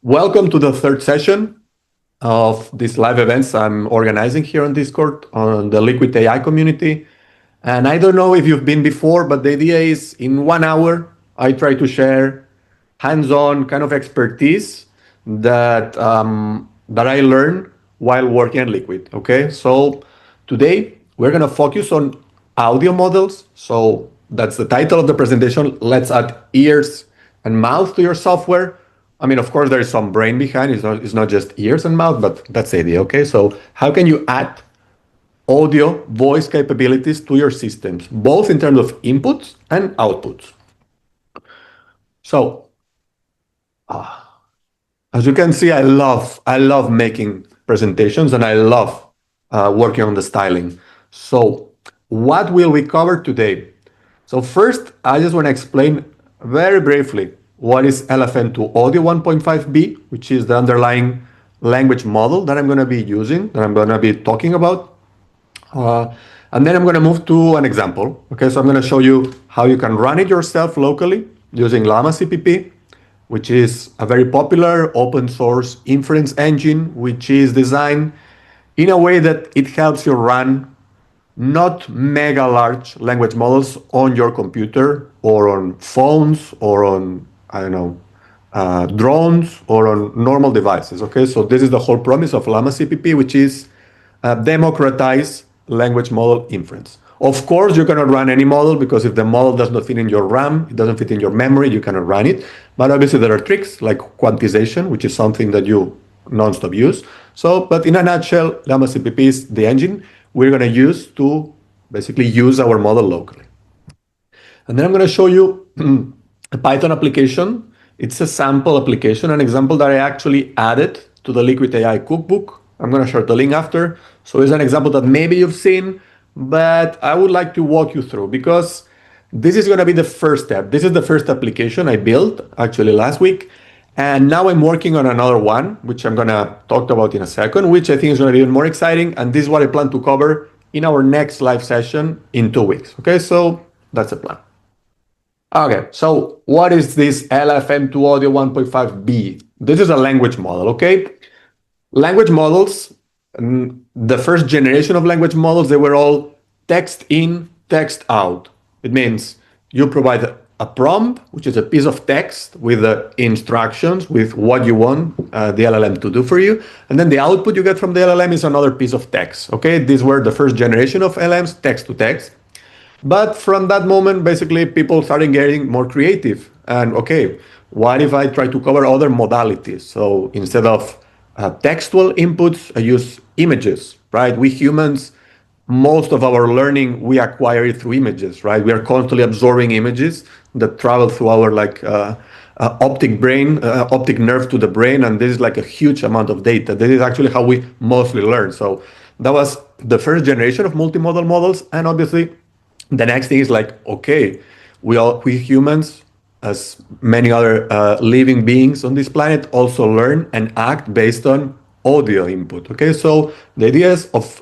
Welcome to the third session of these live events I'm organizing here on Discord on the Liquid AI community. And I don't know if you've been before, but the idea is in 1 hour, I try to share hands-on kind of expertise that I learned while working at Liquid. Okay, so today we're gonna focus on audio models. So that's the title of the presentation. Let's add ears and mouth to your software. I mean, of course, there is some brain behind. It's not just ears and mouth, but that's the idea. Okay, so how can you add audio voice capabilities to your systems, both in terms of inputs and outputs? So as you can see, I love making presentations and I love working on the styling. So what will we cover today? So first, I just want to explain very briefly what is LFM2 Audio 1.5b, which is the underlying language model that I'm going to be using, that I'm going to be talking about. And then I'm going to move to an example. Okay, so I'm going to show you how you can run it yourself locally using llama.cpp, which is a very popular open source inference engine, which is designed in a way that it helps you run not mega large language models on your computer or on phones or on, I don't know, drones or on normal devices. Okay, so this is the whole promise of llama.cpp, which is democratize language model inference. Of course, you cannot run any model because if the model does not fit in your RAM, it doesn't fit in your memory, you cannot run it. But obviously there are tricks like quantization, which is something that you non-stop use. So, but in a nutshell, llama.cpp is the engine we're going to use to basically use our model locally. And then I'm going to show you a Python application. It's a sample application, an example that I actually added to the Liquid AI cookbook. I'm going to share the link after. So it's an example that maybe you've seen, but I would like to walk you through because this is going to be the first step. This is the first application I built actually last week. And now I'm working on another one, which I'm going to talk about in a second, which I think is going to be even more exciting. And this is what I plan to cover in our next live session in 2 weeks. Okay, so that's the plan. Okay, so what is this LFM2 Audio 1.5b? This is a language model, okay? Language models, the first generation of language models, they were all text in, text out. It means you provide a prompt, which is a piece of text with the instructions, with what you want the LLM to do for you. And then the output you get from the LLM is another piece of text. Okay, these were the first generation of LLMs, text to text. But from that moment, basically, people started getting more creative. And okay, what if I try to cover other modalities? So instead of textual inputs, I use images, right? We humans, most of our learning, we acquire it through images, right? We are constantly absorbing images that travel through our optic nerve to the brain. And this is like a huge amount of data. This is actually how we mostly learn. So that was the first generation of multimodal models. And obviously the next thing is like, okay, we humans, as many other living beings on this planet, also learn and act based on audio input. Okay, so the ideas of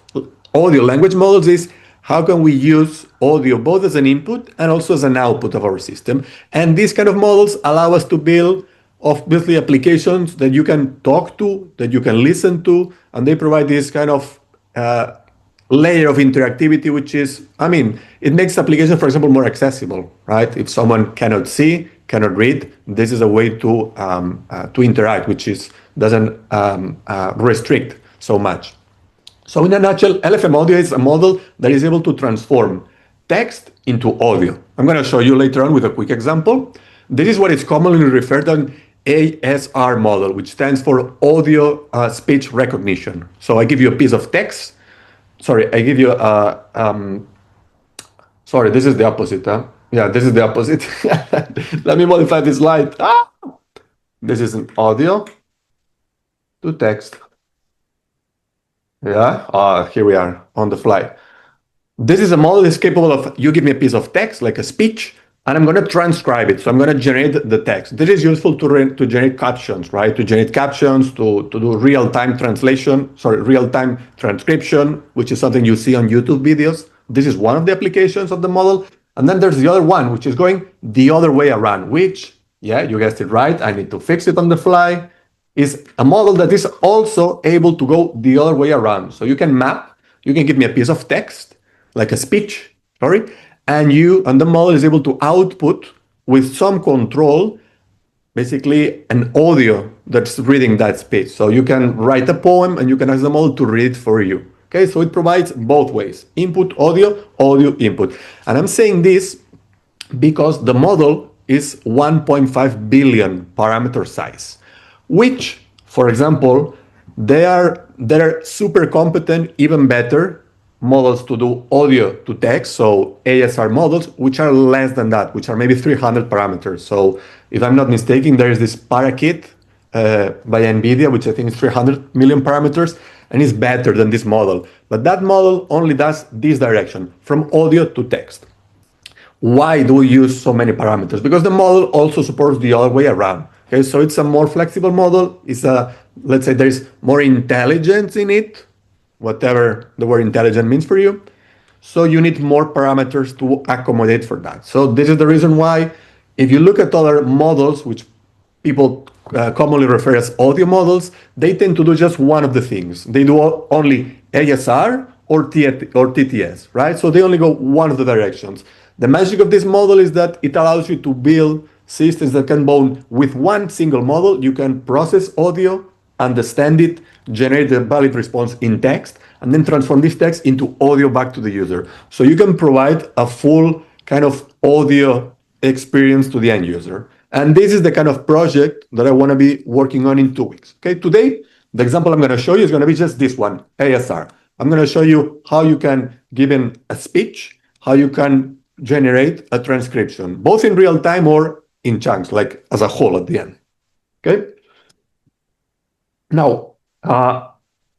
audio language models is how can we use audio both as an input and also as an output of our system. And these kind of models allow us to build obviously applications that you can talk to, that you can listen to, and they provide this kind of layer of interactivity, which is, I mean, it makes applications, for example, more accessible, right? If someone cannot see, cannot read, this is a way to interact, which doesn't restrict so much. So in a nutshell, LFM audio is a model that is able to transform text into audio. I'm going to show you later on with a quick example. This is what is commonly referred to as ASR model, which stands for audio speech recognition. So I give you a piece of text. Sorry, I give you sorry, this is the opposite. Huh? Yeah, this is the opposite. Let me modify this slide. This is an audio to text. Yeah, here we are on the fly. This is a model that is capable of, you give me a piece of text, like a speech, and I'm going to transcribe it. So I'm going to generate the text. This is useful to generate captions, right? To generate captions, to do real-time translation, real-time transcription, which is something you see on YouTube videos. This is one of the applications of the model. And then there's the other one, which is going the other way around, which, yeah, you guessed it right. I need to fix it on the fly. is a model that is also able to go the other way around. So you can map, you can give me a piece of text, like a speech, sorry, and the model is able to output with some control, basically an audio that's reading that speech. So you can write a poem and you can ask the model to read for you. Okay, so it provides both ways: input audio, audio input. And I'm saying this because the model is 1.5 billion parameter size, which, for example, they're super competent, even better models to do audio to text, so ASR models, which are less than that, which are maybe 300 parameters. So if I'm not mistaken, there is this Parakit by NVIDIA, which I think is 300 million parameters, and is better than this model. But that model only does this direction, from audio to text. Why do we use so many parameters? Because the model also supports the other way around. Okay, so it's a more flexible model. Let's say there's more intelligence in it, whatever the word intelligent means for you. So you need more parameters to accommodate for that. So this is the reason why, if you look at other models, which people commonly refer as audio models, they tend to do just one of the things. They do only ASR or TTS, right? So they only go one of the directions. The magic of this model is that it allows you to build systems that can bond with one single model. You can process audio, understand it, generate a valid response in text, and then transform this text into audio back to the user. So you can provide a full kind of audio experience to the end user. And this is the kind of project that I want to be working on in 2 weeks. Okay, today, the example I'm going to show you is going to be just this one, ASR. I'm going to show you how you can, given a speech, how you can generate a transcription, both in real time or in chunks, like as a whole at the end. Okay. Now,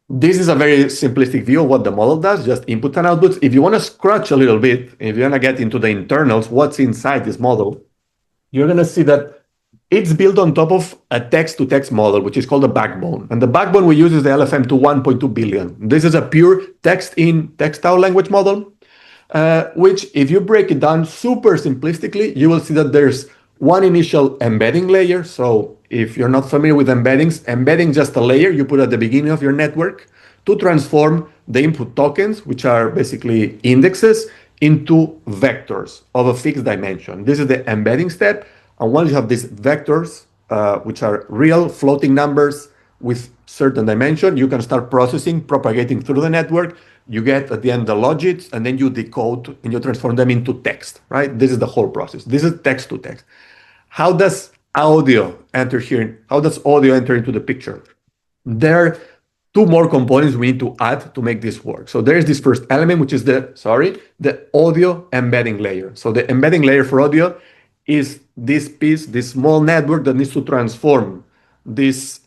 this is a very simplistic view of what the model does, just input and outputs. If you want to scratch a little bit, if you want to get into the internals, what's inside this model, you're going to see that it's built on top of a text-to-text model, which is called a backbone. And the backbone we use is the LFM2 1.2 billion. This is a pure text-in, text-out language model, which, if you break it down super simplistically, you will see that there's one initial embedding layer. So if you're not familiar with embeddings, embedding just a layer you put at the beginning of your network to transform the input tokens, which are basically indexes, into vectors of a fixed dimension. This is the embedding step. And once you have these vectors, which are real floating numbers with certain dimension, you can start processing, propagating through the network. You get at the end the logits, and then you decode and you transform them into text, right? This is the whole process. This is text to text. How does audio enter here? How does audio enter into the picture? There are two more components we need to add to make this work. So there's this first element, which is the audio embedding layer. So the embedding layer for audio is this piece, this small network that needs to transform this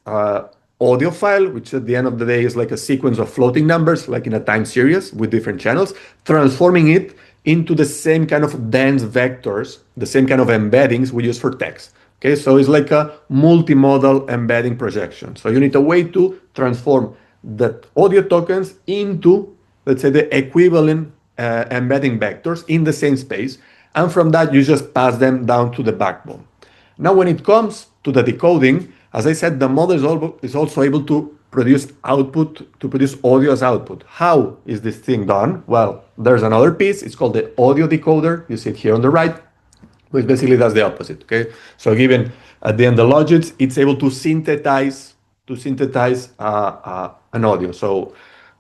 audio file, which at the end of the day is like a sequence of floating numbers, like in a time series with different channels, transforming it into the same kind of dense vectors, the same kind of embeddings we use for text. Okay, so it's like a multimodal embedding projection. So you need a way to transform the audio tokens into, let's say, the equivalent embedding vectors in the same space. And from that, you just pass them down to the backbone. Now, when it comes to the decoding, as I said, the model is also able to produce output, to produce audio as output. How is this thing done? Well, there's another piece. It's called the audio decoder. You see it here on the right, which basically does the opposite. Okay, so given at the end the logits, it's able to synthesize an audio. So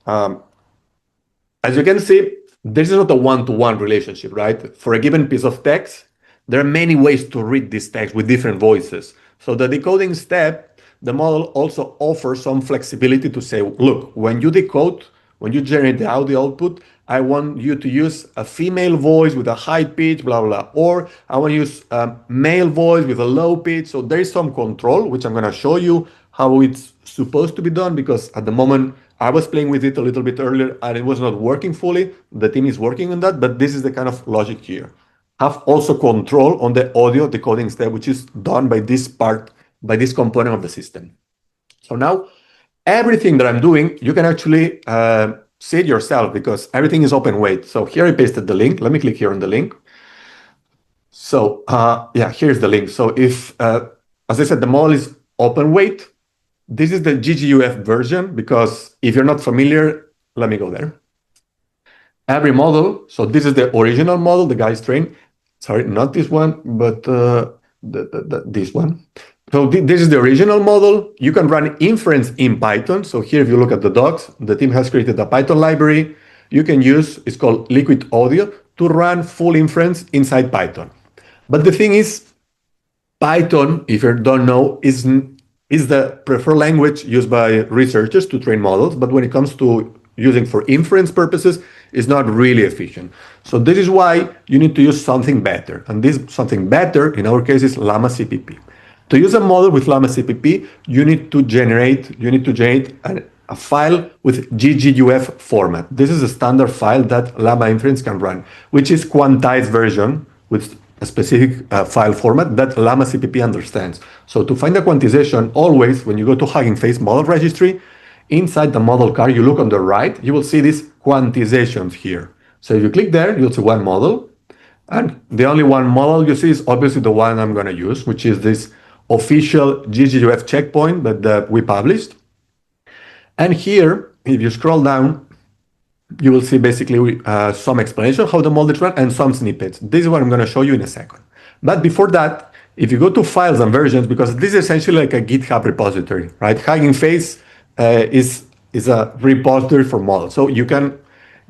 as you can see, this is not a one-to-one relationship, right? For a given piece of text, there are many ways to read this text with different voices. So the decoding step, the model also offers some flexibility to say, look, when you decode, when you generate the audio output, I want you to use a female voice with a high pitch, blah, blah, or I want to use a male voice with a low pitch. So there is some control, which I'm going to show you how it's supposed to be done, because at the moment I was playing with it a little bit earlier and it was not working fully. The team is working on that, but this is the kind of logic here. Have also control on the audio decoding step, which is done by this part, by this component of the system. So now everything that I'm doing, you can actually see it yourself, because everything is open weight. So here I pasted the link. Let me click here on the link. So yeah, here's the link. So if, as I said, the model is open weight, This is the GGUF version, because if you're not familiar, let me go there. Every model, so this is the original model, the guy's trained. Sorry, not this one, but this one. So this is the original model. You can run inference in Python. So here, if you look at the docs, the team has created a Python library you can use. It's called Liquid Audio to run full inference inside Python. But the thing is, Python, if you don't know, is the preferred language used by researchers to train models. But when it comes to using for inference purposes, it's not really efficient. So this is why you need to use something better. And this something better, in our case, is llama.cpp. To use a model with llama.cpp, you need to generate a file with GGUF format. This is a standard file that Llama Inference can run, which is quantized version with a specific file format that llama.cpp understands. So to find the quantization, always when you go to Hugging Face model registry, inside the model card, you look on the right, you will see these quantizations here. So if you click there, you'll see one model. And the only one model you see is obviously the one I'm going to use, which is this official GGUF checkpoint that we published. And here, if you scroll down, you will see basically some explanation of how the model is run and some snippets. This is what I'm going to show you in a second. But before that, if you go to files and versions, because this is essentially like a GitHub repository, right? Hugging Face is a repository for models. So you can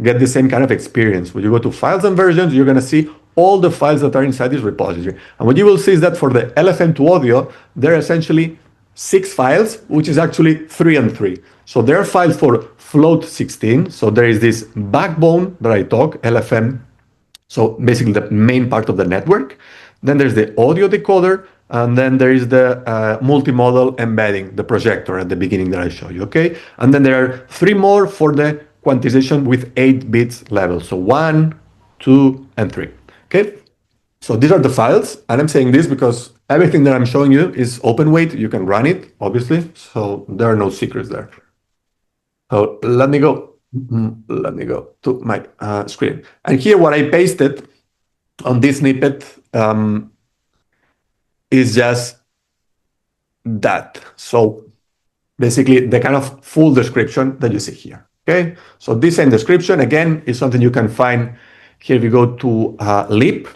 get the same kind of experience. When you go to files and versions, you're going to see all the files that are inside this repository. And what you will see is that for the LFM2 audio, there are essentially 6 files, which is actually 3 and 3. So there are files for float 16. So there is this backbone that I talk, LFM. So basically the main part of the network. Then there's the audio decoder. And then there is the multimodal embedding, the projector at the beginning that I show you, okay? And then there are 3 more for the quantization with 8 bits level. So 1, 2, and 3, okay? So these are the files, and I'm saying this because everything that I'm showing you is open weight. You can run it, obviously, so there are no secrets there. So let me go to my screen. And here what I pasted on this snippet is just that. So basically the kind of full description that you see here, okay? So this same description, again, is something you can find here. If you go to Leap,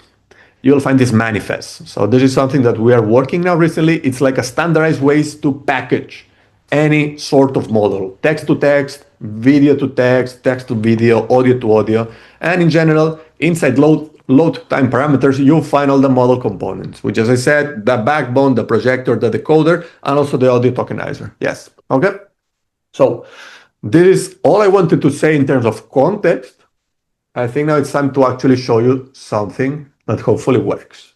you'll find this manifest. So this is something that we are working now recently. It's like a standardized ways to package any sort of model, text to text, video to text, text to video, audio to audio. And in general, inside load time parameters, you'll find all the model components, which, as I said, the backbone, the projector, the decoder, and also the audio tokenizer. Yes, okay? So this is all I wanted to say in terms of context. I think now it's time to actually show you something that hopefully works.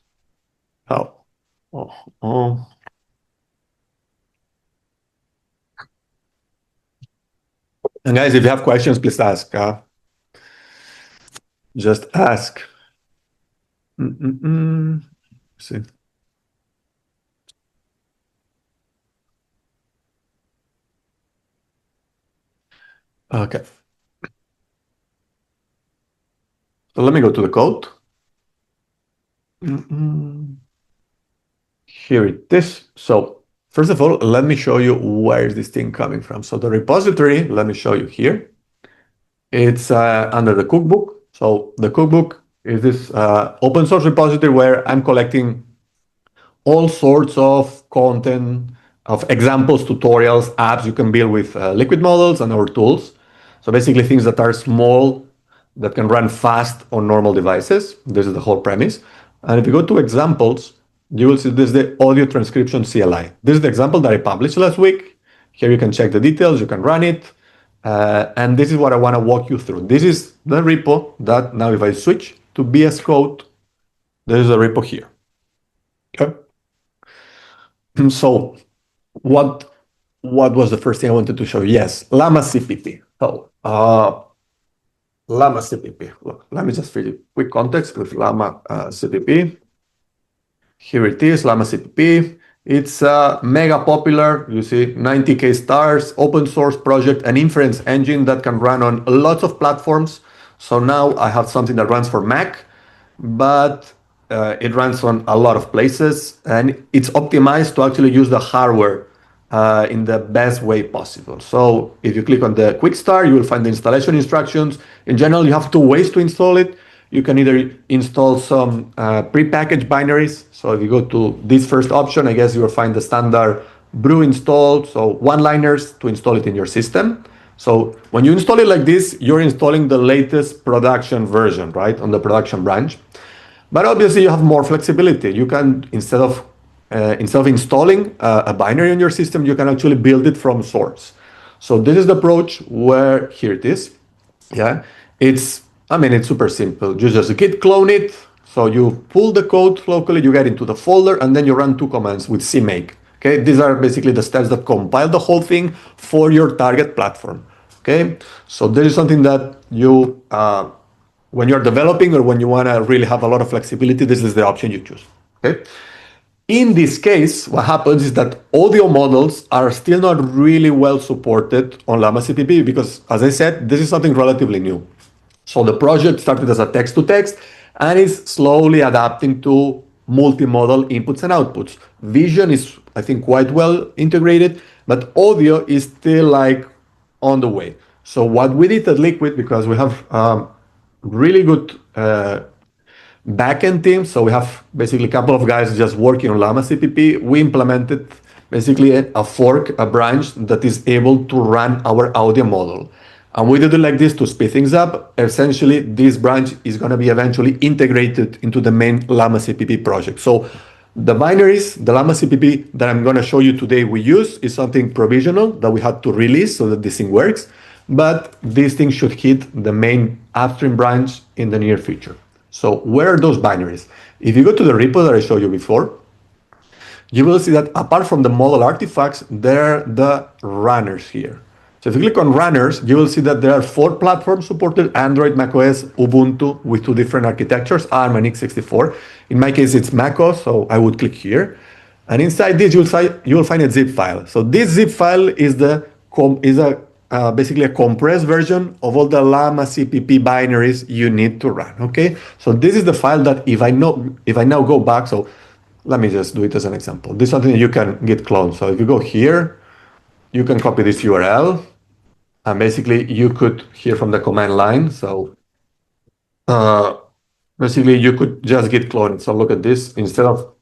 And guys, if you have questions, please ask. Just ask. See. Okay. So let me go to the code. Here it is. So first of all, let me show you where is this thing coming from. So the repository, let me show you here. It's under the cookbook. So the cookbook is this open source repository where I'm collecting all sorts of content, of examples, tutorials, apps you can build with liquid models and our tools. So basically things that are small, that can run fast on normal devices. This is the whole premise. And if you go to examples, you will see this is the audio transcription CLI. This is the example that I published last week. Here you can check the details, you can run it. And this is what I want to walk you through. This is the repo that now if I switch to VS Code, there is a repo here. Okay. So what was the first thing I wanted to show you? Yes, llama.cpp. So llama.cpp. Look, let me just give you quick context with llama.cpp. Here it is, llama.cpp. It's mega popular. You see 90K stars, open source project, an inference engine that can run on lots of platforms. So now I have something that runs for Mac, but it runs on a lot of places, and it's optimized to actually use the hardware in the best way possible. So if you click on the quick start, you will find the installation instructions. In general, you have two ways to install it. You can either install some prepackaged binaries. So if you go to this first option, I guess you will find the standard brew installed, so one-liners to install it in your system. So when you install it like this, you're installing the latest production version, right, on the production branch. But obviously, you have more flexibility. You can, instead of installing a binary in your system, you can actually build it from source. So this is the approach where, here it is. Yeah, it's super simple. You just git clone it. So you pull the code locally, you get into the folder, and then you run two commands with cmake. Okay, these are basically the steps that compile the whole thing for your target platform. Okay, so this is something that you, when you're developing or when you want to really have a lot of flexibility, this is the option you choose. Okay. In this case, what happens is that audio models are still not really well supported on llama.cpp because, as I said, this is something relatively new. So the project started as a text-to-text and is slowly adapting to multimodal inputs and outputs. Vision is, I think, quite well integrated, but audio is still like on the way. So what we did at Liquid, because we have really good backend team. So we have basically a couple of guys just working on llama.cpp. We implemented basically a fork, a branch that is able to run our audio model. And we did it like this to speed things up. Essentially, this branch is going to be eventually integrated into the main llama.cpp project. So the binaries, the llama.cpp that I'm going to show you today we use is something provisional that we had to release so that this thing works. But this thing should hit the main upstream branch in the near future. So where are those binaries? If you go to the repo that I showed you before, you will see that apart from the model artifacts, there are the runners here. So if you click on runners, you will see that there are 4 platforms supported: Android, macOS, Ubuntu, with 2 different architectures, ARM and x64. In my case, it's macOS, so I would click here. And inside this, you will find a zip file. So this zip file is basically a compressed version of all the llama.cpp binaries you need to run. Okay, so this is the file that if I now go back, so let me just do it as an example. This is something that you can git clone. So if you go here, you can copy this URL, and basically you could here from the command line. So basically you could just git clone it. So look at this instead of.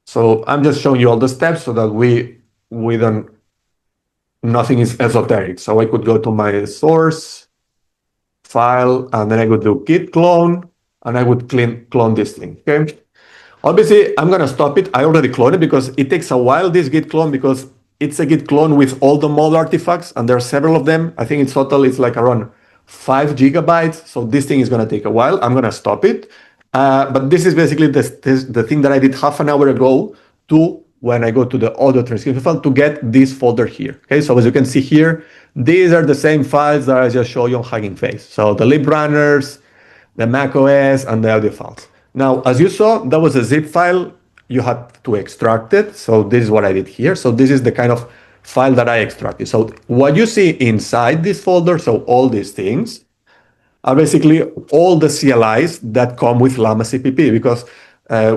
So I'm just showing you all the steps so that we don't. Nothing is esoteric. So I could go to my source file, and then I would do git clone, and I would clone this thing. Okay. Obviously, I'm going to stop it. I already cloned it because it takes a while, this git clone, because it's a git clone with all the model artifacts, and there are several of them. I think in total it's like around 5 gigabytes. So this thing is going to take a while. I'm going to stop it. But this is basically the thing that I did half an hour ago to when I go to the audio transcription file to get this folder here. Okay, so as you can see here, these are the same files that I just showed you on Hugging Face. So the lib runners, the macOS, and the audio files. Now, as you saw, that was a zip file. You had to extract it. So this is what I did here. So this is the kind of file that I extracted. So what you see inside this folder, so all these things, are basically all the CLIs that come with llama.cpp, because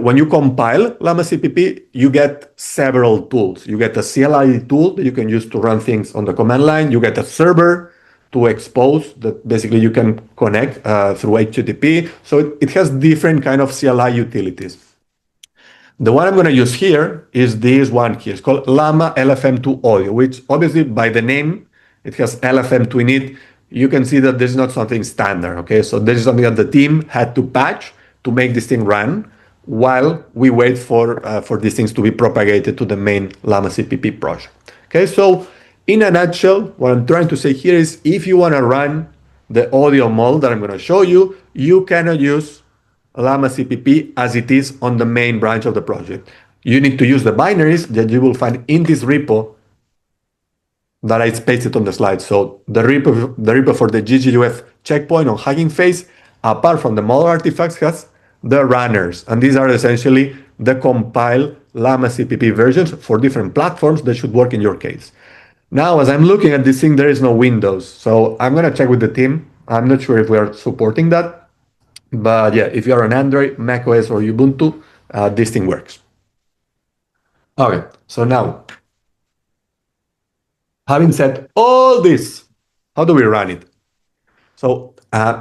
when you compile llama.cpp, you get several tools. You get a CLI tool that you can use to run things on the command line. You get a server to expose that basically you can connect through HTTP. So it has different kind of CLI utilities. The one I'm going to use here is this one here. It's called Llama LFM2 Audio, which obviously by the name, it has LFM2 in it. You can see that this is not something standard. Okay, so this is something that the team had to patch to make this thing run while we wait for these things to be propagated to the main llama.cpp project. Okay, so in a nutshell, what I'm trying to say here is if you want to run the audio model that I'm going to show you, you cannot use llama.cpp as it is on the main branch of the project. You need to use the binaries that you will find in this repo that I pasted on the slide. So the repo for the GGUF checkpoint on Hugging Face, apart from the model artifacts, has the runners. And these are essentially the compiled llama.cpp versions for different platforms that should work in your case. Now, as I'm looking at this thing, there is no Windows. So I'm going to check with the team. I'm not sure if we are supporting that. But yeah, if you are on Android, macOS, or Ubuntu, this thing works. Okay, so now Having said all this, how do we run it? So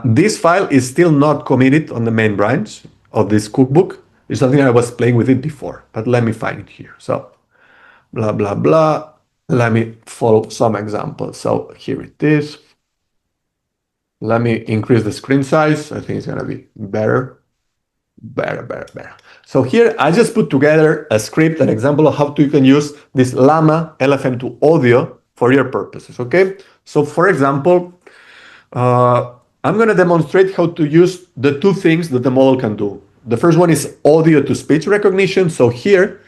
this file is still not committed on the main branch of this cookbook. It's something I was playing with it before, but let me find it here. So blah, blah, blah. Let me follow some examples. So here it is. Let me increase the screen size. I think it's gonna be better. Better. So here I just put together a script, an example of how you can use this llama LFM2 audio for your purposes, okay? So for example, I'm gonna demonstrate how to use the two things that the model can do. The first one is audio to speech recognition. So here,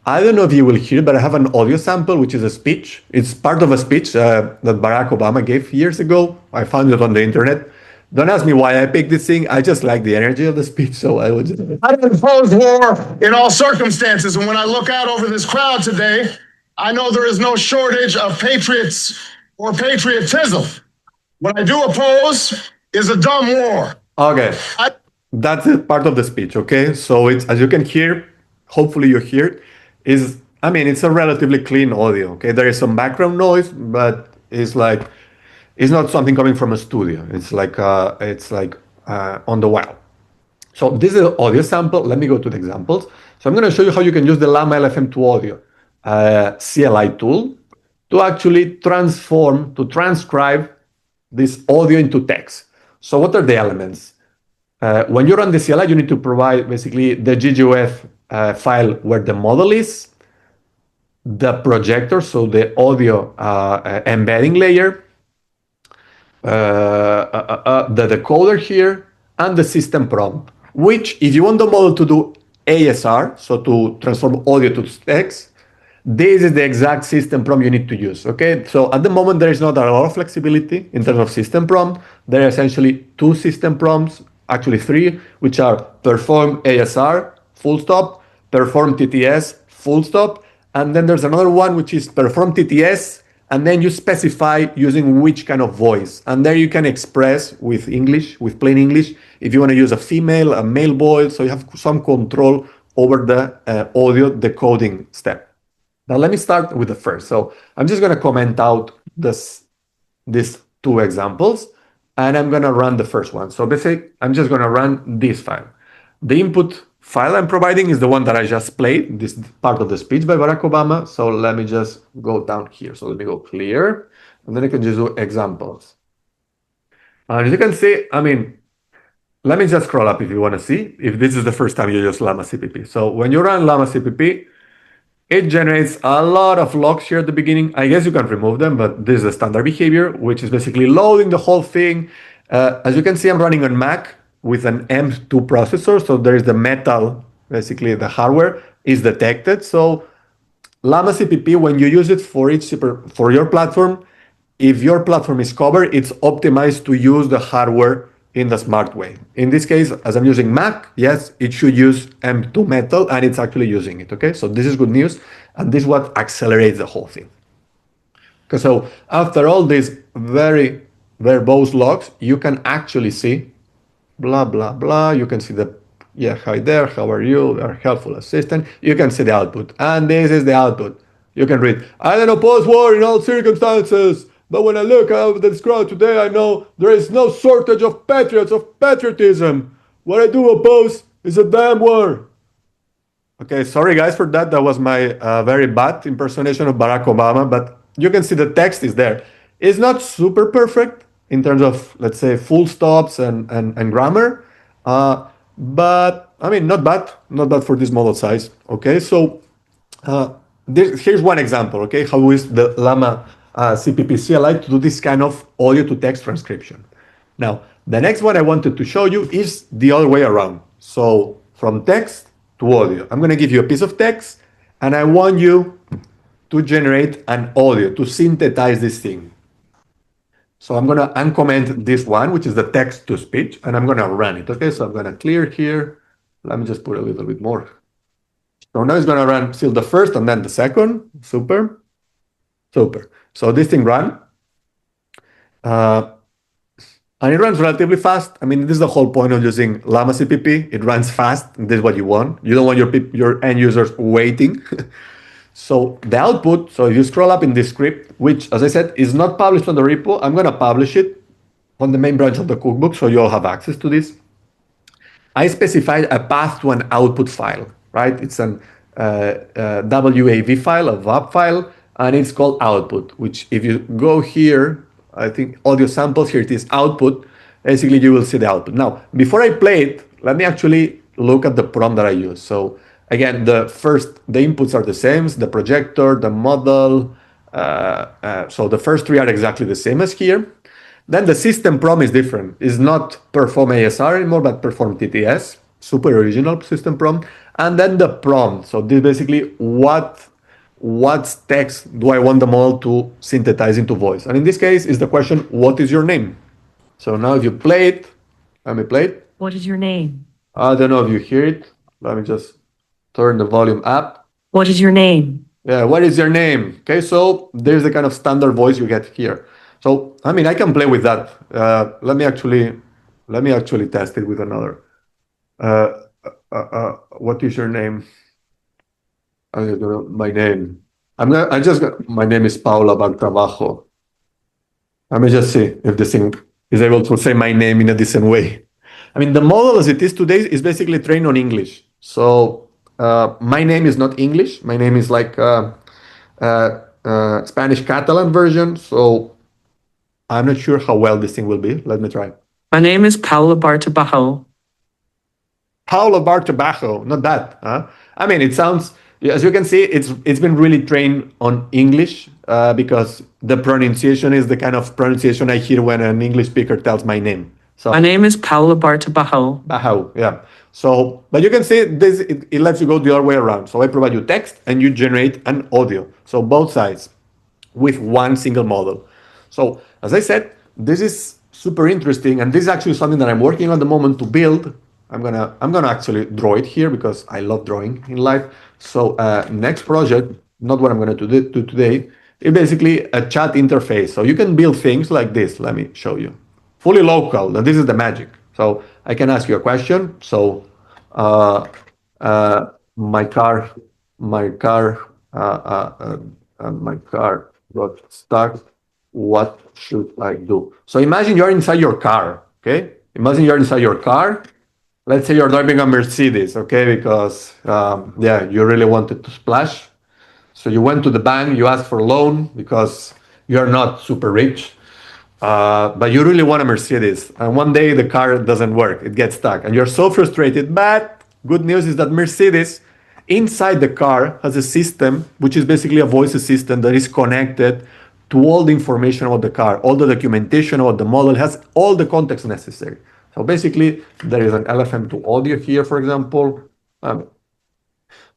I don't know if you will hear, but I have an audio sample, which is a speech. It's part of a speech that Barack Obama gave years ago. I found it on the internet. Don't ask me why I picked this thing. I just like the energy of the speech, so I would just. I oppose war in all circumstances, and when I look out over this crowd today, I know there is no shortage of patriots or patriotism. What I do oppose is a dumb war. Okay, that's a part of the speech. Okay, so it's, as you can hear, hopefully you hear it, is, I mean, it's a relatively clean audio. Okay, there is some background noise, but it's not something coming from a studio. It's like on the wild. So this is an audio sample. Let me go to the examples. So I'm going to show you how you can use the Llama LFM2 audio CLI tool to actually transcribe this audio into text. So what are the elements? When you run the CLI, you need to provide basically the GGOF file where the model is, the projector, so the audio embedding layer, the decoder here, and the system prompt, which if you want the model to do ASR, so to transform audio to text, this is the exact system prompt you need to use, okay? So at the moment, there is not a lot of flexibility in terms of system prompt. There are essentially two system prompts, actually three, which are perform ASR, full stop, perform TTS, full stop, and then there's another one, which is perform TTS, and then you specify using which kind of voice. And there you can express with English, with plain English, if you want to use a female, a male voice, so you have some control over the audio decoding step. Now let me start with the first. So I'm just going to comment out these two examples, and I'm going to run the first one. So basically, I'm just going to run this file. The input file I'm providing is the one that I just played, this part of the speech by Barack Obama. So let me just go down here. So let me go clear, and then I can just do examples. And as you can see, I mean, let me just scroll up if you want to see, if this is the first time you use llama.cpp. So when you run llama.cpp, it generates a lot of logs here at the beginning. I guess you can remove them, but this is the standard behavior, which is basically loading the whole thing. As you can see, I'm running on Mac with an M2 processor. So there is the metal, basically the hardware is detected. So llama.cpp, when you use it for your platform, if your platform is covered, it's optimized to use the hardware in the smart way. In this case, as I'm using Mac, yes, it should use M2 metal, and it's actually using it, okay? So this is good news, and this is what accelerates the whole thing. Okay, so after all these very verbose logs, you can actually see blah, blah, blah. You can see the, yeah, hi there, how are you, our helpful assistant. You can see the output, and this is the output. You can read, I don't oppose war in all circumstances, but when I look out this crowd today, I know there is no shortage of patriots, of patriotism. What I do oppose is a damn war. Okay, sorry guys for that. That was my very bad impersonation of Barack Obama, but you can see the text is there. It's not super perfect in terms of, let's say, full stops and grammar, but I mean, not bad for this model size. Okay, so here's one example, okay, how is the Llama CPP CLI to do this kind of audio to text transcription. Now, the next one I wanted to show you is the other way around. So from text to audio. I'm going to give you a piece of text, and I want you to generate an audio, to synthesize this thing. So I'm going to uncomment this one, which is the text to speech, and I'm going to run it. Okay, so I'm going to clear here. Let me just put a little bit more. So now it's going to run still the first and then the second. Super. So this thing ran. And it runs relatively fast. I mean, this is the whole point of using llama.cpp. It runs fast, and this is what you want. You don't want your end users waiting. So the output, so if you scroll up in this script, which, as I said, is not published on the repo, I'm going to publish it on the main branch of the cookbook, so you all have access to this. I specified a path to an output file, right? It's an WAV file, a WAV file, and it's called output, which if you go here, I think audio samples, here it is output, basically you will see the output. Now, before I play it, let me actually look at the prompt that I use. So again, the inputs are the same, the projector, the model, so the first three are exactly the same as here. Then the system prompt is different. It's not perform ASR anymore, but perform TTS, super original system prompt. And then the prompt. So this basically what text do I want the model to synthesize into voice? And in this case, is the question, what is your name? So now if you play it, let me play it. What is your name? I don't know if you hear it. Let me just turn the volume up. What is your name? Yeah, what is your name? Okay, so there's the kind of standard voice you get here. So, I mean, I can play with that. Let me actually test it with another. What is your name? My name. My name is Paula Bartrabajo. Let me just see if this thing is able to say my name in a decent way. I mean, the model as it is today is basically trained on English. So my name is not English. My name is like Spanish Catalan version. So I'm not sure how well this thing will be. Let me try. My name is Paula Bartabajo. Paula Bartabajo, not bad. Huh? I mean, it sounds, as you can see, it's been really trained on English because the pronunciation is the kind of pronunciation I hear when an English speaker tells my name. So My name is Paula Bartabajo. Bajo, yeah. So, but you can see this, it lets you go the other way around. So I provide you text and you generate an audio. So both sides with one single model. So as I said, this is super interesting, and this is actually something that I'm working on the moment to build. I'm gonna actually draw it here because I love drawing in life. So next project, not what I'm gonna do today, is basically a chat interface. So you can build things like this. Let me show you. Fully local. Now this is the magic. So I can ask you a question. So my car got stuck. What should I do? So imagine you're inside your car, okay? Imagine you're inside your car. Let's say you're driving a Mercedes, okay? Because, you really wanted to splash. So you went to the bank, you asked for a loan because you're not super rich, but you really want a Mercedes. And one day the car doesn't work, it gets stuck. And you're so frustrated, but good news is that Mercedes inside the car has a system, which is basically a voice assistant that is connected to all the information about the car, all the documentation about the model, has all the context necessary. So basically, there is an LFM2 audio here, for example.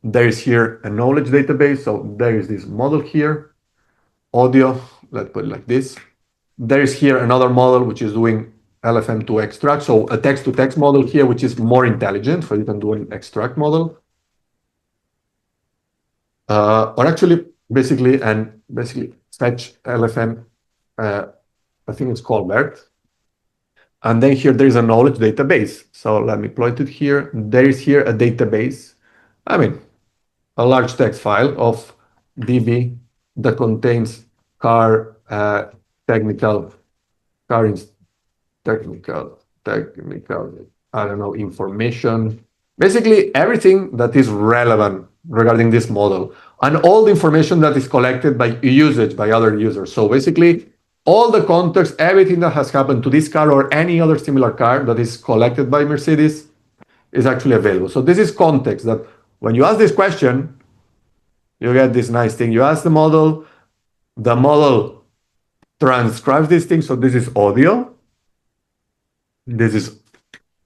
There is here a knowledge database. So there is this model here, audio, let's put it like this. There is here another model, which is doing LFM2 extract. So a text-to-text model here, which is more intelligent. So you can do an extract model. Or actually, basically fetch LFM, I think it's called BERT. And then here there is a knowledge database. So let me plot it here. There is here a database. I mean, a large text file of DB that contains technical, I don't know, information. Basically everything that is relevant regarding this model and all the information that is collected by usage by other users. So basically all the context, everything that has happened to this car or any other similar car that is collected by Mercedes is actually available. So this is context that when you ask this question, you get this nice thing. You ask the model transcribes this thing. So this is audio. This is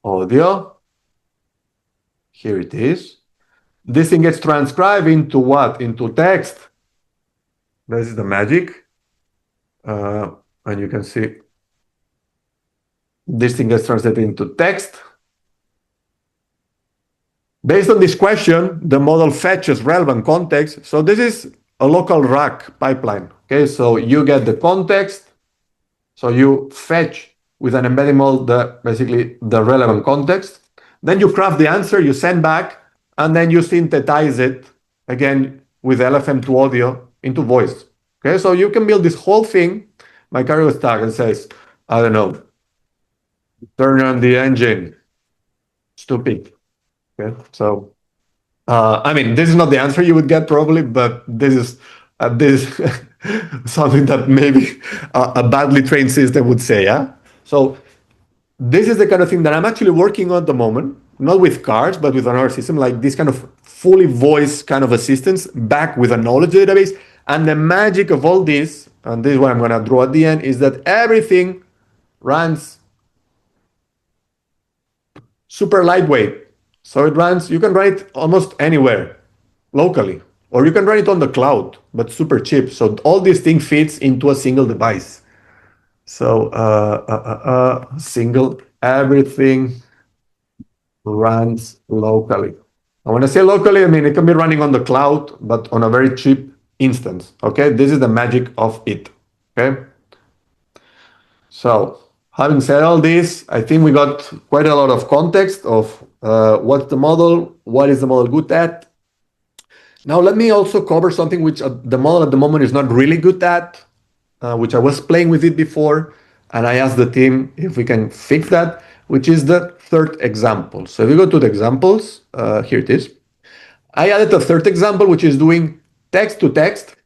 audio. Here it is. This thing gets transcribed into what? Into text. This is the magic. And you can see this thing gets translated into text. Based on this question, the model fetches relevant context. So this is a local RAG pipeline. Okay, so you get the context. So you fetch with an embedding model basically the relevant context. Then you craft the answer, you send back, and then you synthesize it again with LFM2 audio into voice. Okay, so you can build this whole thing. My car was stuck and says, I don't know, turn on the engine. Stupid. Okay, so I mean, this is not the answer you would get probably, but this something that maybe a badly trained system would say. Yeah. So this is the kind of thing that I'm actually working on at the moment, not with cars, but with another system, like this kind of fully voice kind of assistance back with a knowledge database. And the magic of all this, and this is what I'm going to draw at the end, is that everything runs super lightweight. So it runs, you can run it almost anywhere locally, or you can run it on the cloud, but super cheap. So all this thing fits into a single device. So single, everything runs locally. And when I say locally, I mean it can be running on the cloud, but on a very cheap instance. Okay, this is the magic of it. Okay. So having said all this, I think we got quite a lot of context of what's the model, what is the model good at. Now let me also cover something which the model at the moment is not really good at, which I was playing with it before, and I asked the team if we can fix that, which is the third example. So if you go to the examples, here it is. I added a third example, which is doing text to text.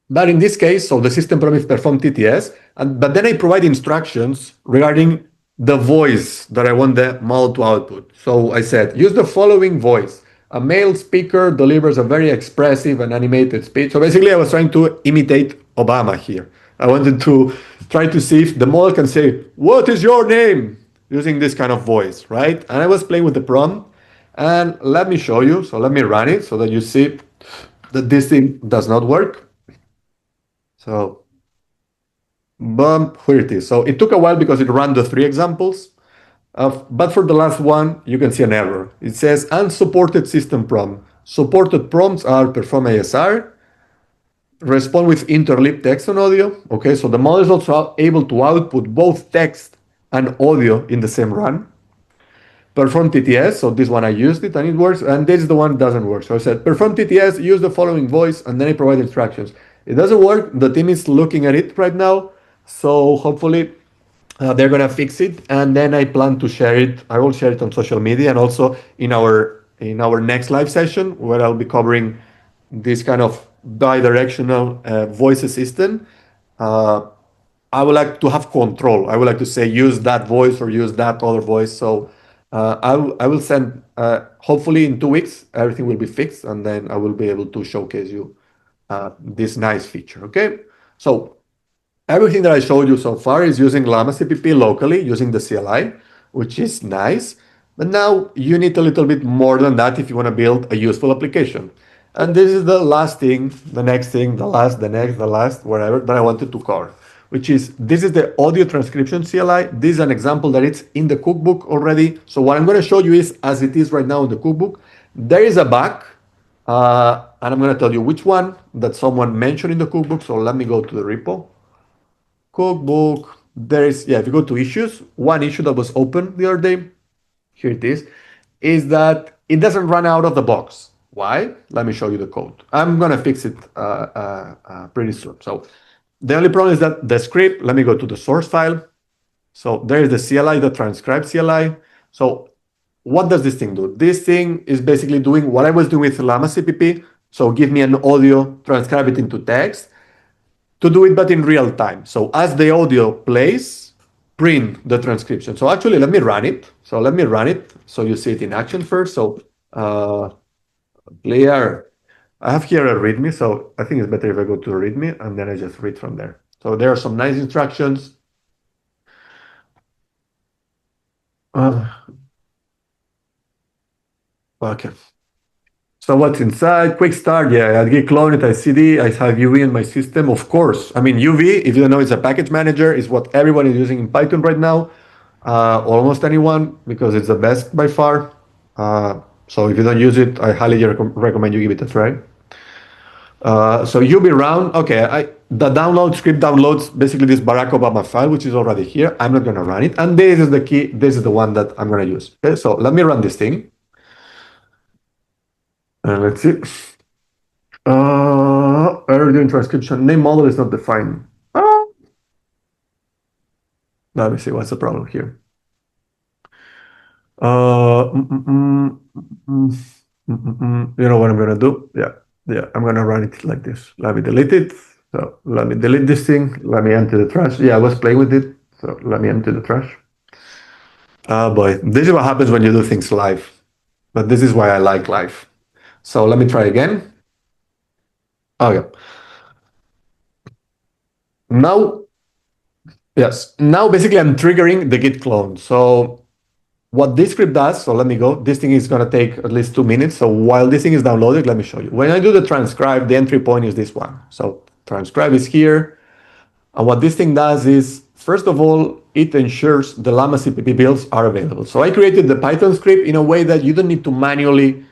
But in this case, so the system promise perform TTS, but then I provide instructions regarding the voice that I want the model to output. So I said, use the following voice. A male speaker delivers a very expressive and animated speech. So basically, I was trying to imitate Obama here. I wanted to try to see if the model can say, what is your name? Using this kind of voice, right? And I was playing with the prompt. And let me show you. So let me run it so that you see that this thing does not work. So, boom, here it is. So it took a while because it ran the three examples. But for the last one, you can see an error. It says unsupported system prompt. Supported prompts are perform ASR, respond with interleaved text and audio. Okay, so the model is also able to output both text and audio in the same run. Perform TTS, so this one I used it and it works, and this is the one that doesn't work. So I said, perform TTS, use the following voice, and then I provide instructions. It doesn't work, the team is looking at it right now, so hopefully they're gonna fix it, and then I plan to share it. I will share it on social media and also in our next live session where I'll be covering this kind of bi-directional voice assistant. I would like to have control. I would like to say use that voice or use that other voice. So I will send. Hopefully in 2 weeks everything will be fixed, and then I will be able to showcase you this nice feature. Okay, so everything that I showed you so far is using llama.cpp locally, using the CLI, which is nice. But now you need a little bit more than that if you want to build a useful application. And this is the last thing, the next thing, the last, the next, the last, whatever that I wanted to cover, which is this is the audio transcription CLI. This is an example that it's in the cookbook already. So what I'm going to show you is as it is right now in the cookbook. There is a bug, and I'm going to tell you which one that someone mentioned in the cookbook. So let me go to the repo. Cookbook. There is, yeah, if you go to issues, one issue that was open the other day, here it is that it doesn't run out of the box. Why? Let me show you the code. I'm going to fix it pretty soon. So the only problem is that the script, let me go to the source file. So there is the CLI, the transcribe CLI. So what does this thing do? This thing is basically doing what I was doing with llama.cpp. So give me an audio, transcribe it into text to do it, but in real time. So as the audio plays, print the transcription. So actually, let me run it. So let me run it so you see it in action first. So player, I have here a README, so I think it's better if I go to README and then I just read from there. So there are some nice instructions. Okay. So what's inside? Quick start. Yeah, I get clone it. I CD. I have UV in my system. Of course. I mean, UV, if you don't know, it's a package manager. Is what everyone is using in Python right now. Almost anyone, because it's the best by far. So if you don't use it, I highly recommend you give it a try. So UV round. Okay, the download script downloads basically this Barack Obama file, which is already here. I'm not going to run it. And this is the key. This is the one that I'm going to use. Okay, so let me run this thing. And let's see. Error during transcription. Name model is not defined. Let me see what's the problem here. You know what I'm gonna do? Yeah, I'm gonna run it like this. Let me delete it. So let me delete this thing. Let me empty the trash. Yeah, I was playing with it. So let me empty the trash. Oh boy, this is what happens when you do things live. But this is why I like live. So let me try again. Okay. Now, yes. Now basically I'm triggering the git clone. So what this script does, so let me go. This thing is gonna take at least 2 minutes. So while this thing is downloaded, let me show you. When I do the transcribe, the entry point is this one. So transcribe is here. And what this thing does is, first of all, it ensures the llama.cpp builds are available. So I created the Python script in a way that you don't need to manually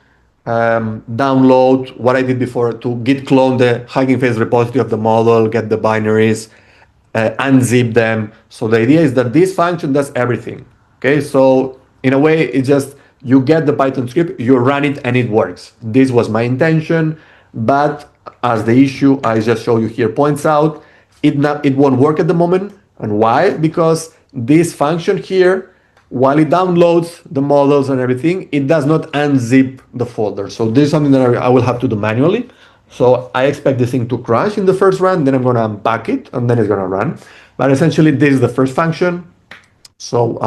download what I did before to git clone the Hugging Face repository of the model, get the binaries, unzip them. So the idea is that this function does everything. Okay, so in a way, it's just you get the Python script, you run it, and it works. This was my intention, but as the issue I just show you here points out, it won't work at the moment. And why? Because this function here, while it downloads the models and everything, it does not unzip the folder. So this is something that I will have to do manually. So I expect this thing to crash in the first run, then I'm going to unpack it, and then it's going to run. But essentially, this is the first function. So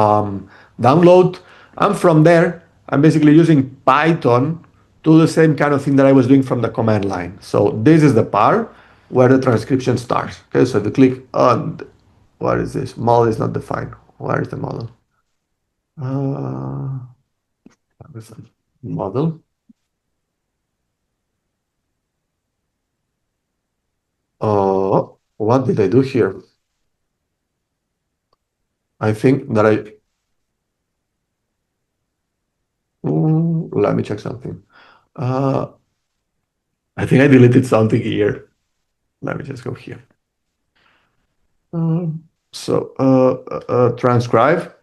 download, and from there, I'm basically using Python to do the same kind of thing that I was doing from the command line. So this is the part where the transcription starts. Okay, so if you click on, what is this? Model is not defined. Where is the model? Model. Oh, what did I do here? I think that let me check something. I think I deleted something here. Let me just go here. Transcribe.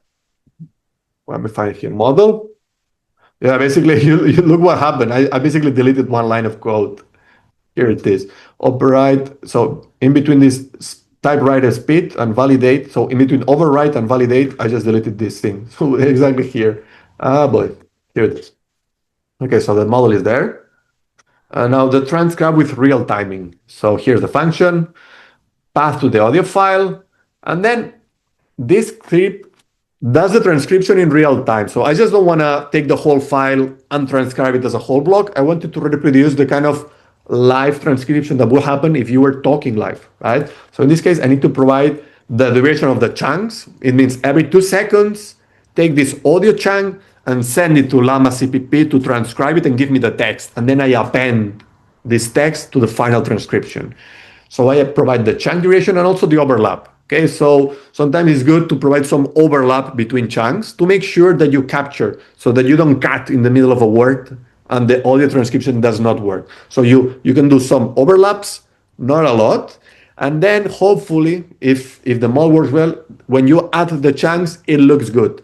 Let me find it here. Model. Yeah, basically, you look what happened. I basically deleted one line of code. Here it is. Override. So in between this typewriter speed and validate. So in between overwrite and validate, I just deleted this thing. So exactly here. Ah, boy. Here it is. Okay, so the model is there. Now the transcribe with real timing. So here's the function, path to the audio file, and then this script does the transcription in real time. So I just don't want to take the whole file and transcribe it as a whole block. I wanted to reproduce the kind of live transcription that will happen if you were talking live, right? So in this case, I need to provide the duration of the chunks. It means every 2 seconds, take this audio chunk and send it to llama.cpp to transcribe it and give me the text. And then I append this text to the final transcription. So I provide the chunk duration and also the overlap. Okay, so sometimes it's good to provide some overlap between chunks to make sure that you capture, so that you don't cut in the middle of a word and the audio transcription does not work. So you can do some overlaps, not a lot, and then hopefully, if the model works well, when you add the chunks, it looks good.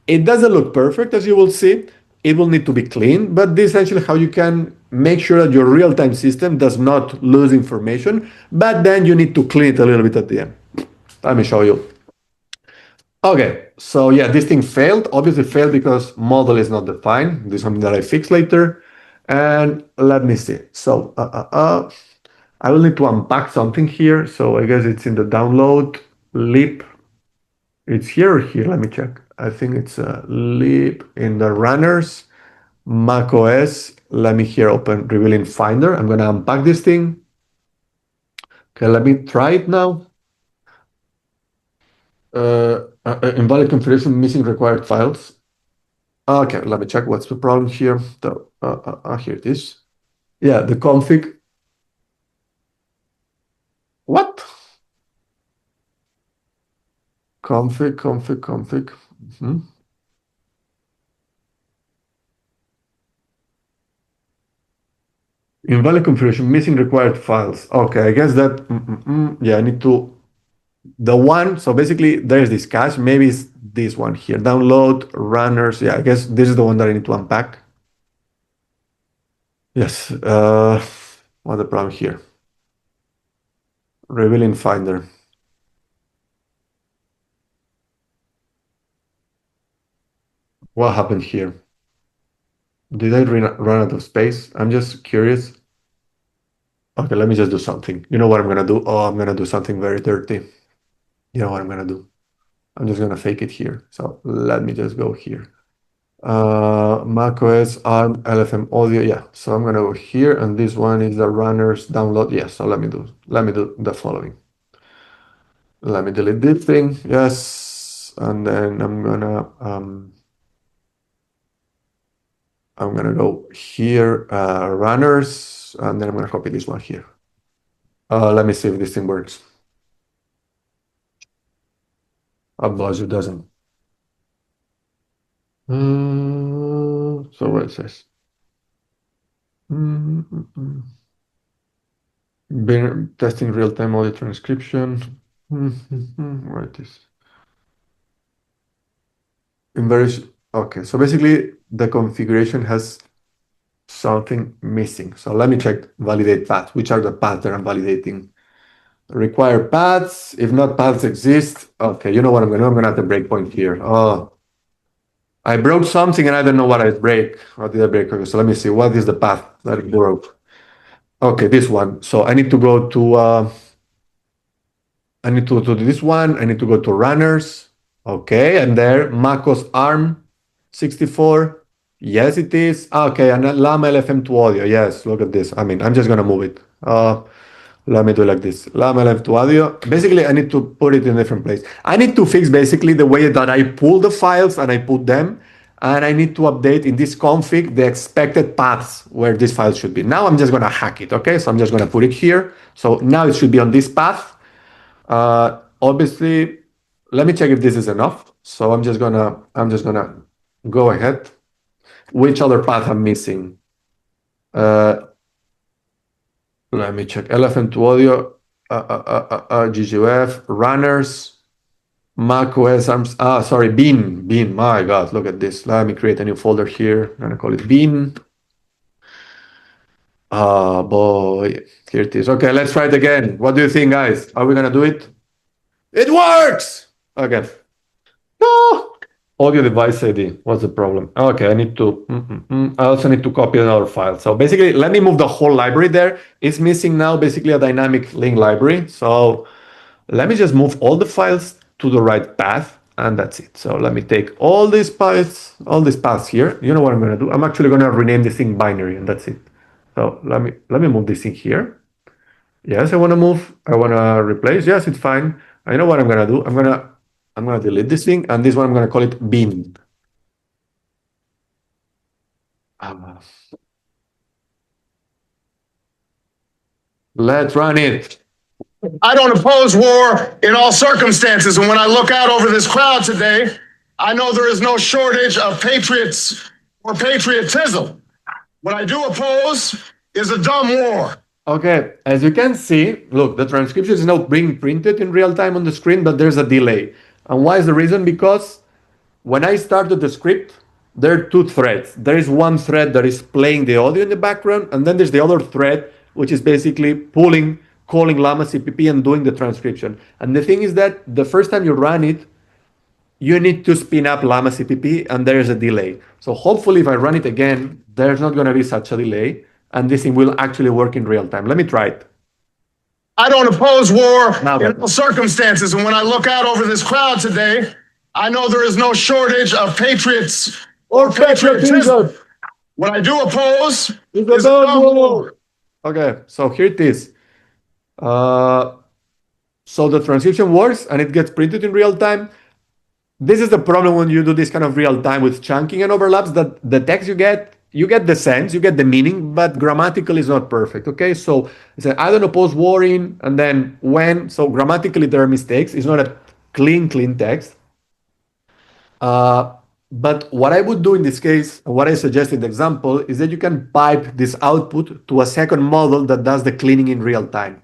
It doesn't look perfect, as you will see. It will need to be clean, but this is essentially how you can make sure that your real-time system does not lose information, but then you need to clean it a little bit at the end. Let me show you. Okay, so yeah, this thing failed. Obviously failed because model is not defined. This is something that I fix later. And let me see. So I will need to unpack something here. So I guess it's in the download lib. It's here or here. Let me check. I think it's a lib in the runners, Mac OS. Let me here open revealing Finder. I'm going to unpack this thing. Okay, let me try it now. Invalid configuration, missing required files. Okay, let me check what's the problem here. Here it is. Yeah, the config. What? Config. Invalid configuration, missing required files. Okay, I guess that, yeah, I need to, the one, so basically there's this cache, maybe it's this one here, download, runners, yeah, I guess this is the one that I need to unpack. Yes, What's the problem here? Revealing Finder. What happened here? Did I run out of space? I'm just curious. Okay, let me just do something. You know what I'm gonna do? Oh, I'm gonna do something very dirty. You know what I'm gonna do? I'm just gonna fake it here. So let me just go here. macOS ARM LFM audio. Yeah. So I'm gonna go here, and this one is the runners download. Yeah. So let me do the following. Let me delete this thing. Yes, and then I'm gonna go here, runners, and then I'm gonna copy this one here. Let me see if this thing works. Otherwise it doesn't. So what it says. Testing real-time audio transcription. Where it is. Okay, so basically the configuration has something missing. So let me check validate paths. Which are the paths that I'm validating? Require paths. If not paths exist. Okay, you know what I'm gonna do? I'm gonna have the breakpoint here. Oh, I broke something and I don't know what I break. What did I break? Okay, so let me see. What is the path that it broke? Okay, this one. So I need to go to this one. I need to go to runners. Okay, and there, macOS ARM 64. Yes, it is. Okay, and llama LFM to audio. Yes, look at this. I mean, I'm just gonna move it. Let me do like this. Llama LFM to audio. Basically, I need to put it in a different place. I need to fix basically the way that I pull the files and I put them. And I need to update in this config the expected paths where this file should be. Now I'm just gonna hack it, okay? So I'm just gonna put it here. So now it should be on this path. Obviously, let me check if this is enough. So I'm just gonna go ahead. Which other path I'm missing? Let me check. LFM to audio, GGF, runners, macOS arms. Sorry, Bean. My God, look at this. Let me create a new folder here. I'm gonna call it Bean. Oh boy, here it is. Okay, let's try it again. What do you think, guys? Are we gonna do it? It works! Okay. No! Audio device ID. What's the problem? Okay, I need to. I also need to copy another file. So basically, let me move the whole library there. It's missing now basically a dynamic link library. So let me just move all the files to the right path, and that's it. So let me take all these paths here. You know what I'm gonna do? I'm actually gonna rename this thing binary, and that's it. So let me move this in here. Yes, I wanna replace. Yes, it's fine. I know what I'm gonna do. I'm gonna delete this thing, and this one I'm gonna call it Bean. Let's run it. I don't oppose war in all circumstances. And when I look out over this crowd today, I know there is no shortage of patriots or patriotism. What I do oppose is a dumb war. Okay, as you can see, look, the transcription is now being printed in real time on the screen, but there's a delay. And why is the reason? Because when I started the script, there are two threads. There is one thread that is playing the audio in the background, and then there's the other thread, which is basically calling llama.cpp and doing the transcription. And the thing is that the first time you run it, you need to spin up llama.cpp, and there is a delay. So hopefully if I run it again, there's not going to be such a delay, and this thing will actually work in real time. Let me try it. I don't oppose war in all circumstances. And when I look out over this crowd today, I know there is no shortage of patriots or patriotism. What I do oppose is a dumb war. Okay, so here it is. So the transcription works and it gets printed in real time. This is the problem when you do this kind of real time with chunking and overlaps, that the text you get the sense, you get the meaning, but grammatically is not perfect. Okay, so it's I don't oppose war in, and then when, so grammatically there are mistakes. It's not a clean text. But what I would do in this case, what I suggest in the example, is that you can pipe this output to a second model that does the cleaning in real time.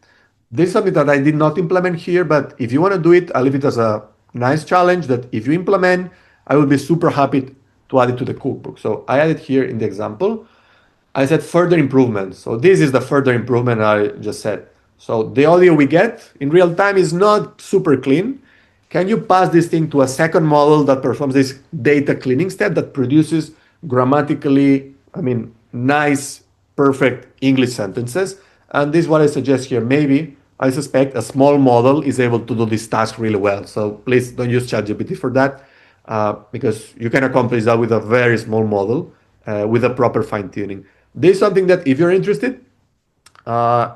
This is something that I did not implement here, but if you want to do it, I'll leave it as a nice challenge that if you implement, I will be super happy to add it to the cookbook. So I added here in the example. I said further improvements. So this is the further improvement I just said. So the audio we get in real time is not super clean. Can you pass this thing to a second model that performs this data cleaning step that produces grammatically, nice, perfect English sentences? And this is what I suggest here. Maybe I suspect a small model is able to do this task really well. So please don't use ChatGPT for that, because you can accomplish that with a very small model with a proper fine tuning. This is something that if you're interested, uh,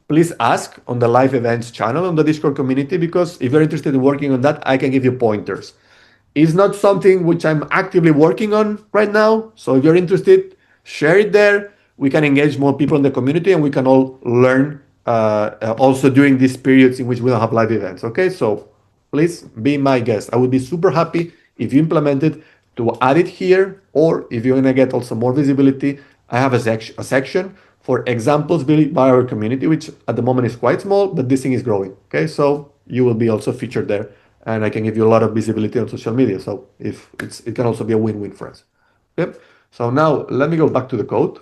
please ask on the live events channel on the Discord community, because if you're interested in working on that, I can give you pointers. It's not something which I'm actively working on right now. So if you're interested, share it there. We can engage more people in the community and we can all learn also during these periods in which we don't have live events. Okay, so please be my guest. I would be super happy if you implement it to add it here, or if you're gonna get also more visibility, I have a section for examples built by our community, which at the moment is quite small, but this thing is growing. Okay, so you will be also featured there, and I can give you a lot of visibility on social media. So if it can also be a win-win for us. Okay, so now let me go back to the code.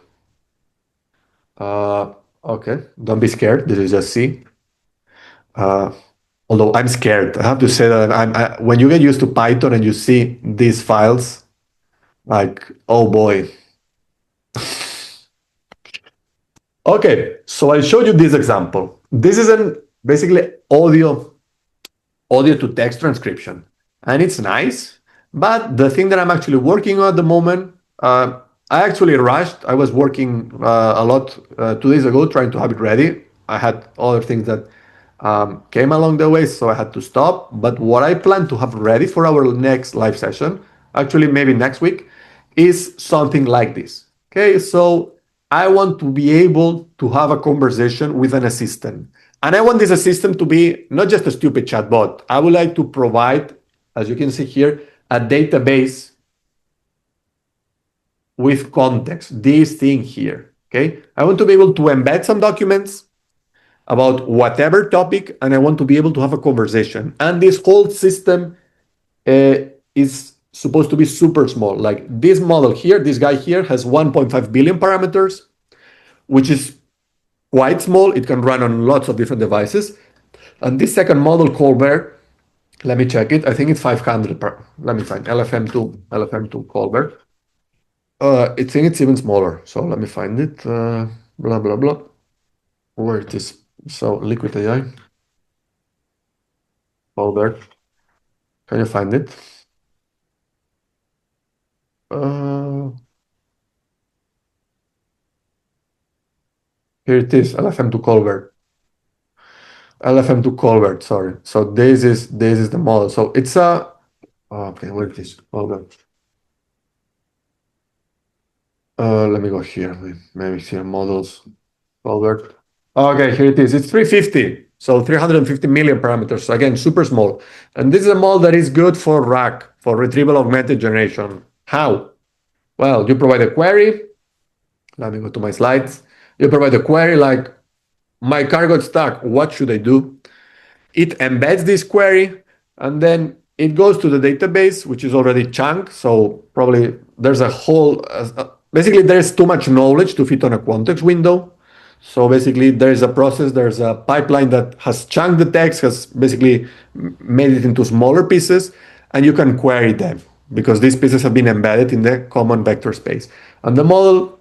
Okay, don't be scared. This is just C. Although I'm scared, I have to say that when you get used to Python and you see these files, like, oh boy. Okay, so I showed you this example. This is basically audio to text transcription, and it's nice. But the thing that I'm actually working on at the moment, I actually rushed. I was working a lot 2 days ago trying to have it ready. I had other things that came along the way, so I had to stop. But what I plan to have ready for our next live session, actually maybe next week, is something like this. Okay, so I want to be able to have a conversation with an assistant. And I want this assistant to be not just a stupid chatbot. I would like to provide, as you can see here, a database with context, this thing here. Okay, I want to be able to embed some documents about whatever topic, and I want to be able to have a conversation. And this whole system is supposed to be super small. Like this model here, this guy here has 1.5 billion parameters, which is quite small. It can run on lots of different devices. And this second model, Colbert, let me check it. I think it's 500 per. Let me find LFM2 Colbert. I think it's even smaller. So let me find it. Blah blah blah. Where it is? So Liquid AI. Colbert. Can you find it? Here it is. LFM2 Colbert. LFM2 Colbert. Sorry. So this is the model. So it's a. Okay, where it is? Colbert. Let me go here. Maybe here models. Colbert. Okay, here it is. It's 350. So 350 million parameters. So again, super small. And this is a model that is good for RAG, for retrieval augmented generation. How? Well, you provide a query. Let me go to my slides. You provide a query like, my car got stuck. What should I do? It embeds this query, and then it goes to the database, which is already chunked. So probably there's a whole, basically there's too much knowledge to fit on a context window. So basically there's a process, there's a pipeline that has chunked the text, has basically made it into smaller pieces, and you can query them because these pieces have been embedded in the common vector space. And the model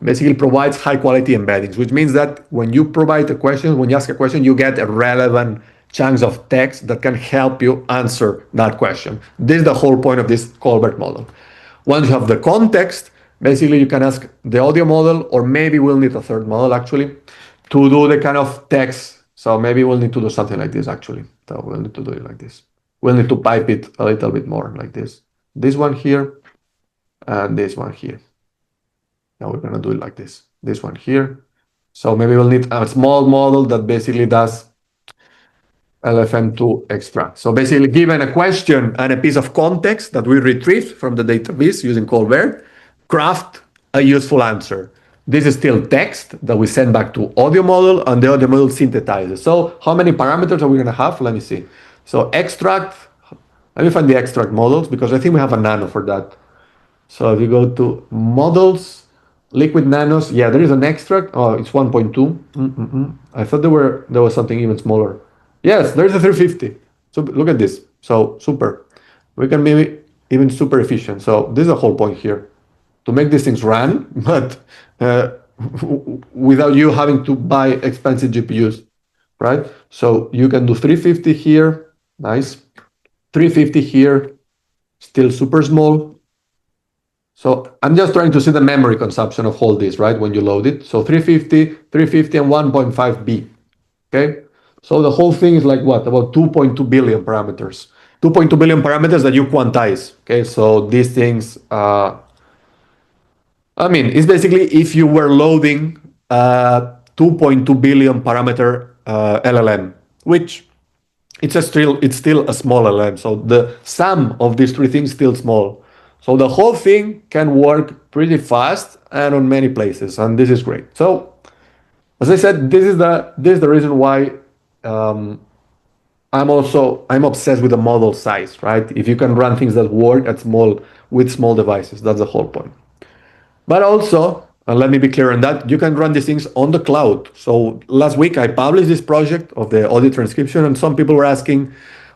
basically provides high quality embeddings, which means that when you provide a question, when you ask a question, you get relevant chunks of text that can help you answer that question. This is the whole point of this Colbert model. Once you have the context, basically you can ask the audio model, or maybe we'll need a third model actually, to do the kind of text. So maybe we'll need to do something like this actually. So we'll need to do it like this. We'll need to pipe it a little bit more like this. This one here, and this one here. Now we're gonna do it like this. This one here. So maybe we'll need a small model that basically does LFM2 extract. So basically, given a question and a piece of context that we retrieved from the database using Colbert, craft a useful answer. This is still text that we send back to audio model, and the audio model synthesizes. So how many parameters are we gonna have? Let me see. So extract, let me find the extract models because I think we have a nano for that. So if you go to models, Liquid nanos, yeah, there is an extract. Oh, it's 1.2. I thought there was something even smaller. Yes, there's a 350. So look at this. So super. We can be even super efficient. So this is the whole point here, to make these things run, but without you having to buy expensive GPUs, right? So you can do 350 here, nice. 350 here, still super small. So I'm just trying to see the memory consumption of all this, right? When you load it. So 350, and 1.5B. Okay. So the whole thing is like what? About 2.2 billion parameters. 2.2 billion parameters that you quantize. Okay. So these things, I mean, it's basically if you were loading a 2.2 billion parameter LLM, which it's still a small LLM. So the sum of these three things is still small. So the whole thing can work pretty fast and on many places, and this is great. So as I said, this is the reason why um, I'm obsessed with the model size, right? If you can run things that work at small with small devices, that's the whole point. But also, and let me be clear on that, you can run these things on the cloud. So last week I published this project of the audio transcription, and some people were asking,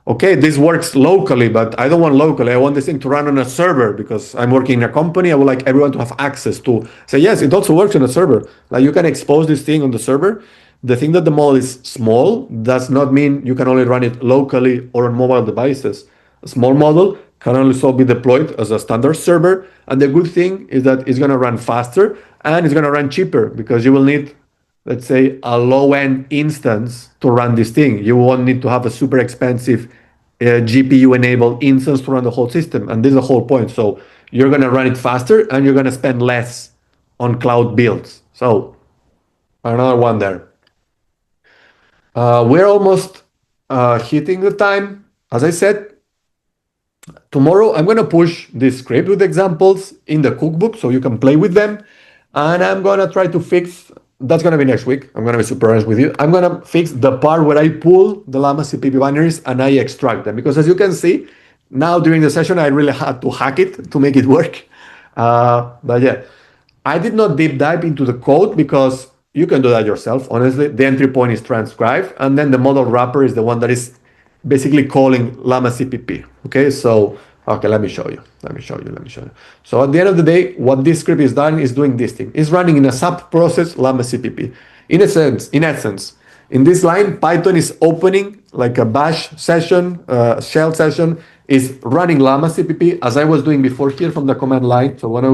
okay, this works locally, but I don't want locally. I want this thing to run on a server because I'm working in a company. I would like everyone to have access to say, yes, it also works on a server. Like you can expose this thing on the server. The thing that the model is small does not mean you can only run it locally or on mobile devices. A small model can also be deployed as a standard server. And the good thing is that it's going to run faster and it's going to run cheaper because you will need, let's say, a low-end instance to run this thing. You won't need to have a super expensive GPU-enabled instance to run the whole system. And this is the whole point. So you're going to run it faster and you're going to spend less on cloud builds. So another one there. We're almost hitting the time. As I said, tomorrow I'm going to push this script with examples in the cookbook so you can play with them. And I'm going to try to fix, that's going to be next week. I'm going to be super honest with you. I'm going to fix the part where I pull the llama.cpp binaries and I extract them. Because as you can see, now during the session, I really had to hack it to make it work. But yeah, I did not deep dive into the code because you can do that yourself. Honestly, the entry point is transcribe, and then the model wrapper is the one that is basically calling llama.cpp. Okay, so okay, let me show you. So at the end of the day, what this script is done is doing this thing. It's running in a sub process llama.cpp. In essence, in this line, Python is opening like a bash session, shell session, is running llama.cpp as I was doing before here from the command line. So when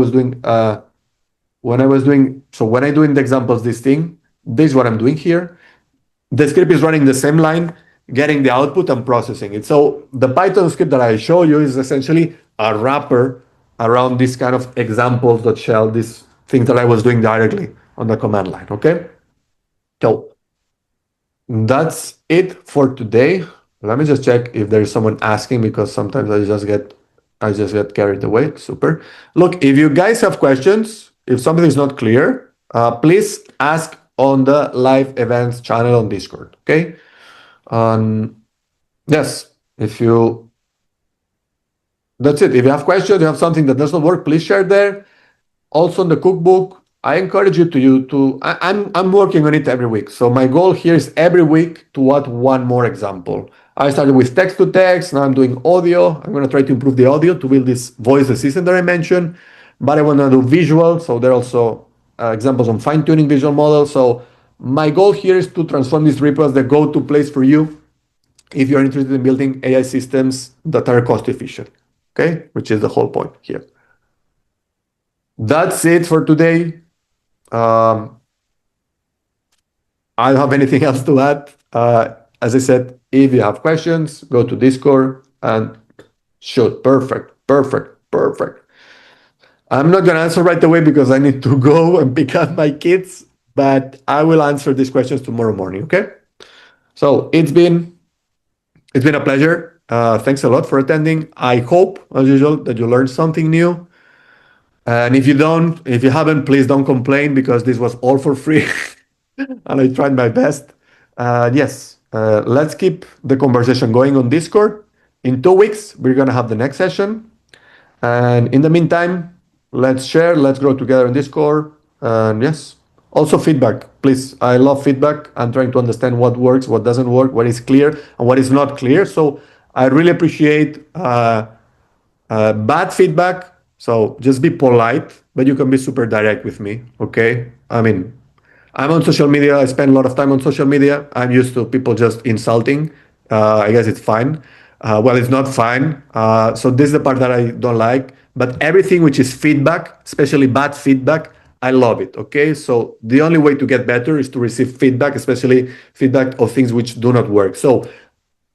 I do in the examples this thing, this is what I'm doing here. The script is running the same line, getting the output and processing it. So the Python script that I show you is essentially a wrapper around this kind of examples.shell, these things that I was doing directly on the command line, okay? So that's it for today. Let me just check if there is someone asking because sometimes I just get carried away. Super. Look, if you guys have questions, if something is not clear, please ask on the live events channel on Discord. Okay. Yes. That's it. If you have questions, you have something that does not work, please share there. Also in the cookbook, I encourage you I'm working on it every week. So my goal here is every week to add one more example. I started with text to text. Now I'm doing audio. I'm going to try to improve the audio to build this voice assistant that I mentioned, but I want to do visual. So there are also examples on fine tuning visual models. So my goal here is to transform this repo as the go-to place for you if you're interested in building AI systems that are cost efficient. Okay. Which is the whole point here. That's it for today. I don't have anything else to add. As I said, if you have questions, go to Discord and shoot. Perfect. I'm not going to answer right away because I need to go and pick up my kids, but I will answer these questions tomorrow morning. Okay. So it's been a pleasure. Thanks a lot for attending. I hope, as usual, that you learned something new. And if you haven't, please don't complain because this was all for free and I tried my best. Yes, let's keep the conversation going on Discord. In 2 weeks, we're going to have the next session. And in the meantime, let's share, let's grow together on Discord. And yes, also feedback, please. I love feedback. I'm trying to understand what works, what doesn't work, what is clear, and what is not clear. So I really appreciate bad feedback. So just be polite, but you can be super direct with me. Okay. I mean, I'm on social media. I spend a lot of time on social media. I'm used to people just insulting. I guess it's fine. Well, it's not fine. So this is the part that I don't like. But everything which is feedback, especially bad feedback, I love it. Okay. So the only way to get better is to receive feedback, especially feedback of things which do not work. So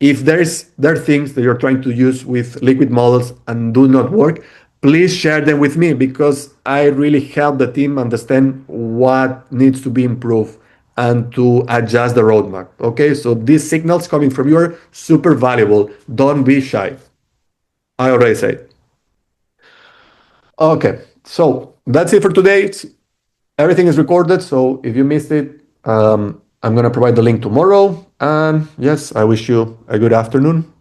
if there are things that you're trying to use with liquid models and do not work, please share them with me because I really help the team understand what needs to be improved and to adjust the roadmap. Okay, so these signals coming from you are super valuable. Don't be shy. I already said. Okay, so that's it for today. Everything is recorded, so if you missed it, I'm gonna provide the link tomorrow. And yes, I wish you a good afternoon.